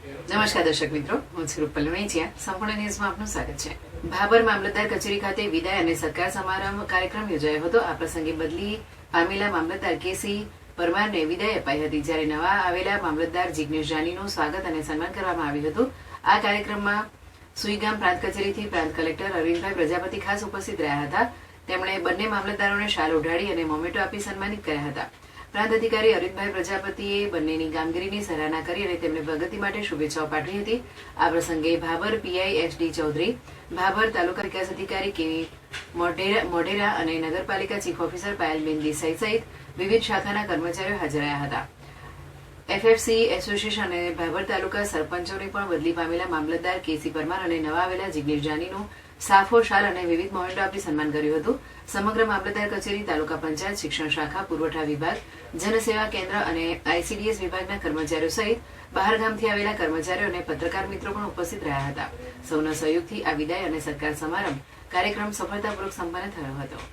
નમસ્કાર દર્શક મિત્રો, હું છું રૂપલ વેચિયા. સંપૂર્ણ ન્યૂઝમાં આપનું સ્વાગત છે. ભાભર મામલતદાર કચેરી ખાતે વિદાય અને સત્કાર સમારંભ કાર્યક્રમ યોજાયો હતો. આ પ્રસંગે બદલી પામેલા મામલતદાર કેસી પરમારને વિદાય અપાઈ હતી, જ્યારે નવા આવેલા મામલતદાર જિગ્નેશ જાનીનું સ્વાગત અને સન્માન કરવામાં આવ્યું હતું. આ કાર્યક્રમમાં સુઈગામ પ્રાંત કચેરીથી પ્રાંત કલેક્ટર અરવિંદભાઈ પ્રજાપતિ ખાસ ઉપસ્થિત રહ્યા હતા. તેમણે બંને મામલતદારોને શાલ ઓઢાડી અને મોમેન્ટો આપી સન્માનિત કર્યા હતા. પ્રાંત અધિકારી અરવિંદભાઈ પ્રજાપતિએ બંનેની કામગીરીની સરાહના કરી અને તેમને પ્રગતિ માટે શુભેચ્છાઓ પાઠવી હતી. આ પ્રસંગે ભાભર પીઆઈ એચ.ડી. ચૌધરી, ભાભર તાલુકા વિકાસ અધિકારી કે મોઢેરા અને નગરપાલિકા ચીફ ઓફિસર પાયલબેન દેસાઈ સહિત વિવિધ શાખાના કર્મચારીઓ હાજર રહ્યા હતા. એફએફસી એસોસિએશન અને ભાભર તાલુકા સરપંચોને પણ બદલી પામેલા મામલતદાર કેસી પરમાર અને નવા આવેલા જિગ્નેશ જાનીનું સાફો, શાલ અને વિવિધ મોમેન્ટો આપી સન્માન કર્યું હતું. સમગ્ર મામલતદાર કચેરી, તાલુકા પંચાયત, શિક્ષણ શાખા, પુરવઠા વિભાગ, જનસેવા કેન્દ્ર અને આઈસીડીએસ વિભાગના કર્મચારીઓ સહિત બહાર ગામથી આવેલા કર્મચારીઓ અને પત્રકાર મિત્રો પણ ઉપસ્થિત રહ્યા હતા. સૌના સહયોગથી આ વિદાય અને સત્કાર સમારંભ કાર્યક્રમ સફળતાપૂર્વક સંપન્ન થયો હતો.